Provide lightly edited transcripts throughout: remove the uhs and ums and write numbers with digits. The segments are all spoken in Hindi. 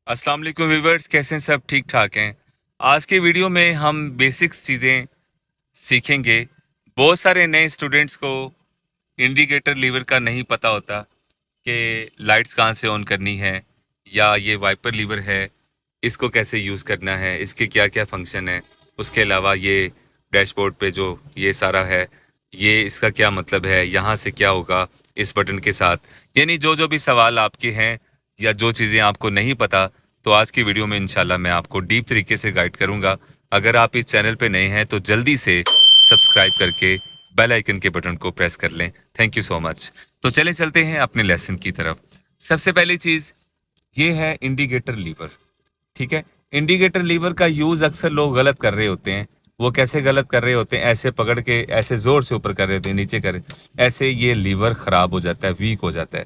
अस्सलाम वालेकुम व्यूअर्स, कैसे हैं? सब ठीक ठाक हैं। आज की वीडियो में हम बेसिक्स चीज़ें सीखेंगे। बहुत सारे नए स्टूडेंट्स को इंडिकेटर लीवर का नहीं पता होता कि लाइट्स कहाँ से ऑन करनी है, या ये वाइपर लीवर है, इसको कैसे यूज़ करना है, इसके क्या क्या फंक्शन है। उसके अलावा ये डैशबोर्ड पे जो ये सारा है, ये इसका क्या मतलब है, यहाँ से क्या होगा इस बटन के साथ। यानी जो जो भी सवाल आपके हैं या जो चीज़ें आपको नहीं पता, तो आज की वीडियो में इंशाल्लाह मैं आपको डीप तरीके से गाइड करूंगा। अगर आप इस चैनल पे नए हैं तो जल्दी से सब्सक्राइब करके बेल आइकन के बटन को प्रेस कर लें। Thank you so much. तो चले चलते हैं अपने लेसन की तरफ। सबसे पहली चीज़ ये है इंडिकेटर लीवर। ठीक है, इंडिकेटर लीवर का यूज़ अक्सर लोग गलत कर रहे होते हैं। वो कैसे गलत कर रहे होते हैं? ऐसे पकड़ के ऐसे ज़ोर से ऊपर कर रहे होते हैं, नीचे कर, ऐसे ये लीवर ख़राब हो जाता है, वीक हो जाता है।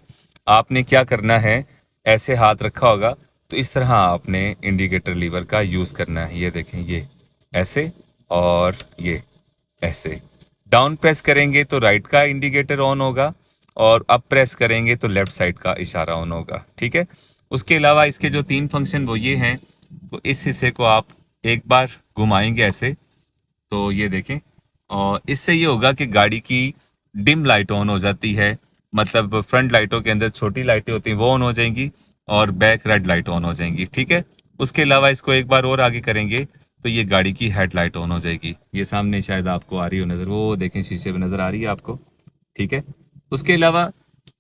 आपने क्या करना है, ऐसे हाथ रखा होगा तो इस तरह आपने इंडिकेटर लीवर का यूज़ करना है। ये देखें, ये ऐसे और ये ऐसे। डाउन प्रेस करेंगे तो राइट का इंडिकेटर ऑन होगा, और अप प्रेस करेंगे तो लेफ्ट साइड का इशारा ऑन होगा। ठीक है, उसके अलावा इसके जो 3 फंक्शन वो ये हैं। तो इस हिस्से को आप एक बार घुमाएंगे ऐसे, तो ये देखें, और इससे ये होगा कि गाड़ी की डिम लाइट ऑन हो जाती है। मतलब फ्रंट लाइटों के अंदर छोटी लाइटें होती हैं वो ऑन हो जाएंगी, और बैक रेड लाइट ऑन हो जाएंगी। ठीक है, उसके अलावा इसको एक बार और आगे करेंगे तो ये गाड़ी की हेडलाइट ऑन हो जाएगी। ये सामने शायद आपको आ रही हो नज़र, वो देखें शीशे में नज़र आ रही है आपको। ठीक है, उसके अलावा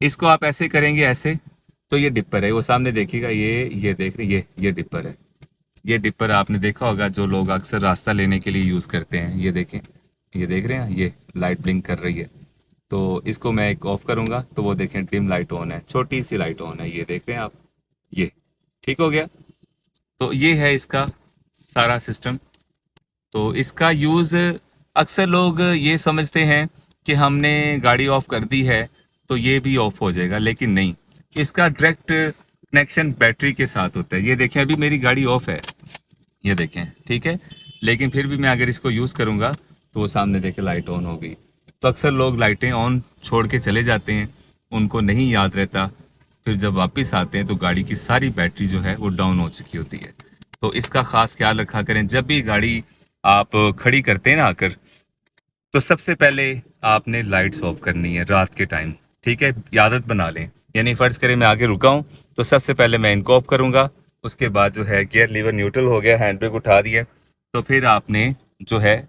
इसको आप ऐसे करेंगे ऐसे, तो ये डिपर है, वो सामने देखिएगा, ये देख रहे, ये डिपर है। ये डिपर आपने देखा होगा, जो लोग अक्सर रास्ता लेने के लिए यूज़ करते हैं। ये देखें, ये देख रहे हैं, ये लाइट ब्लिंक कर रही है। तो इसको मैं एक ऑफ करूँगा तो वो देखें डिम लाइट ऑन है, छोटी सी लाइट ऑन है, ये देख रहे हैं आप। ये ठीक हो गया। तो ये है इसका सारा सिस्टम। तो इसका यूज़ अक्सर लोग ये समझते हैं कि हमने गाड़ी ऑफ कर दी है तो ये भी ऑफ हो जाएगा, लेकिन नहीं। इसका डायरेक्ट कनेक्शन बैटरी के साथ होता है। ये देखें, अभी मेरी गाड़ी ऑफ है, ये देखें, ठीक है, लेकिन फिर भी मैं अगर इसको यूज़ करूँगा तो वो सामने देखें लाइट ऑन हो गई। तो अक्सर लोग लाइटें ऑन छोड़ के चले जाते हैं, उनको नहीं याद रहता। फिर जब वापस आते हैं तो गाड़ी की सारी बैटरी जो है वो डाउन हो चुकी होती है। तो इसका ख़ास ख्याल रखा करें। जब भी गाड़ी आप खड़ी करते हैं ना आकर, तो सबसे पहले आपने लाइट्स ऑफ करनी है रात के टाइम। ठीक है, ये आदत बना लें। यानी फ़र्ज़ करें मैं आगे रुका हूँ तो सबसे पहले मैं इनको ऑफ करूँगा। उसके बाद जो है गियर लीवर न्यूट्रल हो गया, हैंड ब्रेक उठा दिया, तो फिर आपने जो है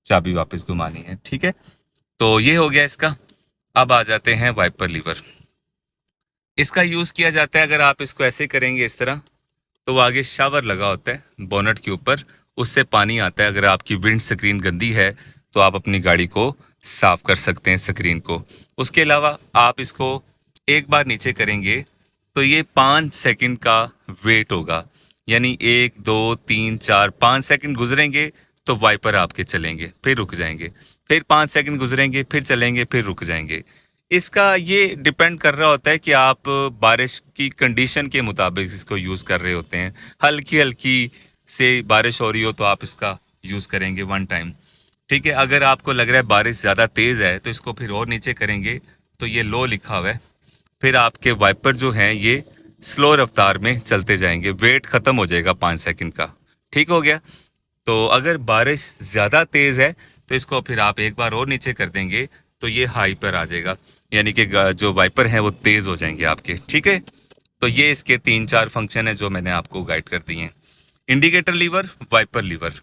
चाबी वापस घुमानी है। ठीक है, तो ये हो गया इसका। अब आ जाते हैं वाइपर लीवर। इसका यूज़ किया जाता है, अगर आप इसको ऐसे करेंगे इस तरह, तो वो आगे शावर लगा होता है बोनट के ऊपर, उससे पानी आता है। अगर आपकी विंड स्क्रीन गंदी है तो आप अपनी गाड़ी को साफ कर सकते हैं, स्क्रीन को। उसके अलावा आप इसको एक बार नीचे करेंगे तो ये 5 सेकंड का वेट होगा। यानी 1 2 3 4 5 सेकंड गुजरेंगे तो वाइपर आपके चलेंगे, फिर रुक जाएंगे, फिर 5 सेकंड गुजरेंगे, फिर चलेंगे, फिर रुक जाएंगे। इसका ये डिपेंड कर रहा होता है कि आप बारिश की कंडीशन के मुताबिक इसको यूज़ कर रहे होते हैं। हल्की हल्की से बारिश हो रही हो तो आप इसका यूज़ करेंगे 1 टाइम। ठीक है, अगर आपको लग रहा है बारिश ज़्यादा तेज़ है तो इसको फिर और नीचे करेंगे तो ये लो लिखा हुआ है। फिर आपके वाइपर जो हैं ये स्लो रफ्तार में चलते जाएंगे, वेट ख़त्म हो जाएगा 5 सेकंड का। ठीक हो गया। तो अगर बारिश ज़्यादा तेज़ है तो इसको फिर आप एक बार और नीचे कर देंगे तो ये हाई पर आ जाएगा, यानी कि जो वाइपर हैं वो तेज़ हो जाएंगे आपके। ठीक है, तो ये इसके 3 4 फंक्शन है जो मैंने आपको गाइड कर दिए हैं। Indicator lever, wiper lever.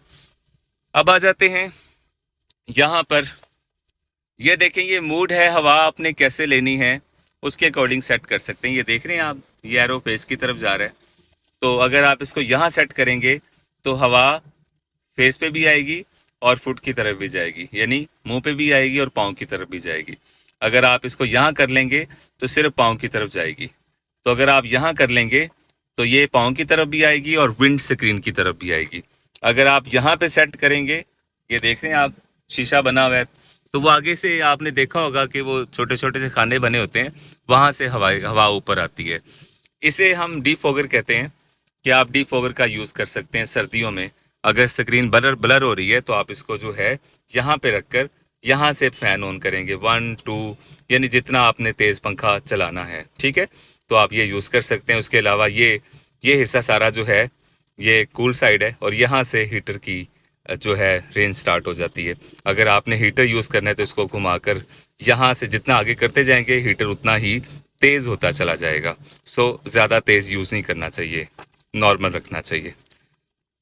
अब आ जाते हैं यहाँ पर। ये देखें, ये मूड है, हवा आपने कैसे लेनी है उसके अकॉर्डिंग सेट कर सकते हैं। ये देख रहे हैं आप, ये एरो फेस की तरफ जा रहा है। तो अगर आप इसको यहाँ सेट करेंगे तो हवा फेस पे भी आएगी और फुट की तरफ भी जाएगी, यानी मुंह पे भी आएगी और पाँव की तरफ भी जाएगी। अगर आप इसको यहाँ कर लेंगे तो सिर्फ पाँव की तरफ जाएगी। तो अगर आप यहाँ कर लेंगे तो ये पाँव की तरफ भी आएगी और विंड स्क्रीन की तरफ भी आएगी। अगर आप यहाँ पे सेट करेंगे, ये देख रहे हैं आप, शीशा बना हुआ है, तो वो आगे से आपने देखा होगा कि वो छोटे छोटे से खाने बने होते हैं, वहाँ से हवा ऊपर आती है। इसे हम डीफॉगर कहते हैं कि आप डीफॉगर का यूज़ कर सकते हैं सर्दियों में। अगर स्क्रीन ब्लर ब्लर हो रही है तो आप इसको जो है यहाँ पे रखकर यहाँ से फ़ैन ऑन करेंगे 1 2, यानी जितना आपने तेज़ पंखा चलाना है। ठीक है, तो आप ये यूज़ कर सकते हैं। उसके अलावा ये ये हिस्सा सारा जो है ये कूल साइड है और यहाँ से हीटर की जो है रेंज स्टार्ट हो जाती है। अगर आपने हीटर यूज़ करना है तो इसको घुमाकर यहाँ से जितना आगे करते जाएंगे हीटर उतना ही तेज़ होता चला जाएगा। सो ज़्यादा तेज़ यूज़ नहीं करना चाहिए, नॉर्मल रखना चाहिए।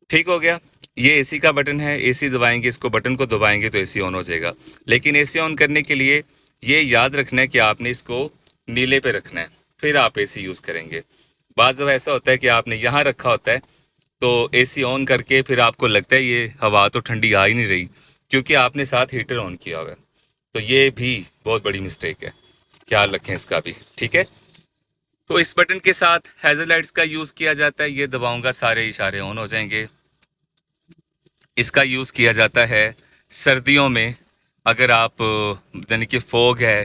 ठीक हो गया। ये एसी का बटन है, एसी दबाएंगे, इसको बटन को दबाएंगे तो एसी ऑन हो जाएगा। लेकिन एसी ऑन करने के लिए ये याद रखना है कि आपने इसको नीले पे रखना है, फिर आप एसी यूज़ करेंगे। बाज़ दफ़ा ऐसा होता है कि आपने यहाँ रखा होता है तो एसी ऑन करके फिर आपको लगता है ये हवा तो ठंडी आ ही नहीं रही, क्योंकि आपने साथ हीटर ऑन किया हुआ है। तो ये भी बहुत बड़ी मिस्टेक है, ख्याल रखें इसका भी। ठीक है, तो इस बटन के साथ हैज़ल लाइट्स का यूज़ किया जाता है। ये दबाऊंगा, सारे इशारे ऑन हो जाएंगे। इसका यूज़ किया जाता है सर्दियों में, अगर आप यानी कि फॉग है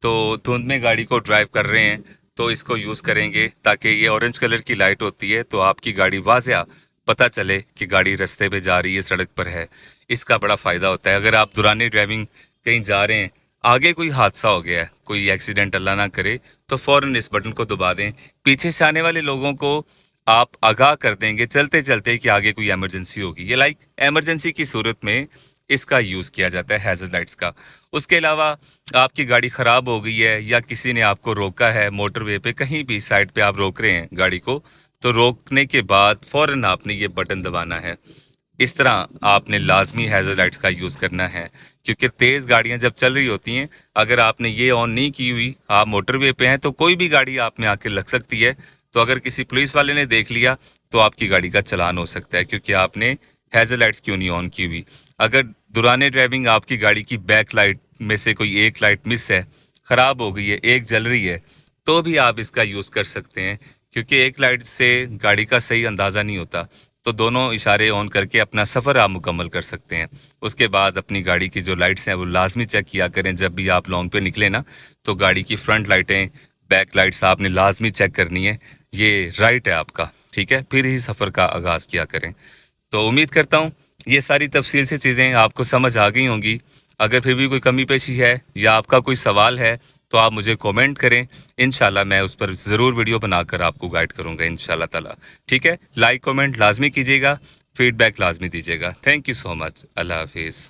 तो धुंध में गाड़ी को ड्राइव कर रहे हैं तो इसको यूज़ करेंगे, ताकि ये ऑरेंज कलर की लाइट होती है तो आपकी गाड़ी वाज़िया पता चले कि गाड़ी रास्ते पे जा रही है, सड़क पर है। इसका बड़ा फ़ायदा होता है। अगर आप दौरान ड्राइविंग कहीं जा रहे हैं, आगे कोई हादसा हो गया है, कोई एक्सीडेंट अल्लाह ना करे, तो फ़ौरन इस बटन को दबा दें। पीछे से आने वाले लोगों को आप आगाह कर देंगे चलते चलते कि आगे कोई इमरजेंसी होगी। ये लाइक इमरजेंसी की सूरत में इसका यूज़ किया जाता है हैज़र्ड लाइट्स का। उसके अलावा आपकी गाड़ी ख़राब हो गई है या किसी ने आपको रोका है मोटरवे पे, कहीं भी साइड पे आप रोक रहे हैं गाड़ी को, तो रोकने के बाद फ़ौरन आपने ये बटन दबाना है। इस तरह आपने लाजमी हैज़र्ड लाइट्स का यूज़ करना है, क्योंकि तेज़ गाड़ियां जब चल रही होती हैं, अगर आपने ये ऑन नहीं की हुई, आप मोटरवे पे हैं, तो कोई भी गाड़ी आप में आके लग सकती है। तो अगर किसी पुलिस वाले ने देख लिया तो आपकी गाड़ी का चलान हो सकता है, क्योंकि आपने हैज़र्ड लाइट्स क्यों नहीं ऑन की हुई। अगर दौरान ड्राइविंग आपकी गाड़ी की बैक लाइट में से कोई एक लाइट मिस है, ख़राब हो गई है, एक जल रही है, तो भी आप इसका यूज़ कर सकते हैं, क्योंकि एक लाइट से गाड़ी का सही अंदाज़ा नहीं होता। तो दोनों इशारे ऑन करके अपना सफ़र आप मुकम्मल कर सकते हैं। उसके बाद अपनी गाड़ी की जो लाइट्स हैं वो लाजमी चेक किया करें। जब भी आप लॉन्ग पे निकले ना, तो गाड़ी की फ्रंट लाइटें, बैक लाइट्स आपने लाजमी चेक करनी है, ये राइट है आपका, ठीक है, फिर ही सफ़र का आगाज़ किया करें। तो उम्मीद करता हूँ ये सारी तफसील से चीज़ें आपको समझ आ गई होंगी। अगर फिर भी कोई कमी पेशी है या आपका कोई सवाल है तो आप मुझे कमेंट करें, इंशाल्लाह मैं उस पर ज़रूर वीडियो बनाकर आपको गाइड करूँगा इंशाल्लाह ताला। ठीक है, लाइक कमेंट लाजमी कीजिएगा, फीडबैक लाजमी दीजिएगा। Thank you so much. अल्लाह हाफिज़।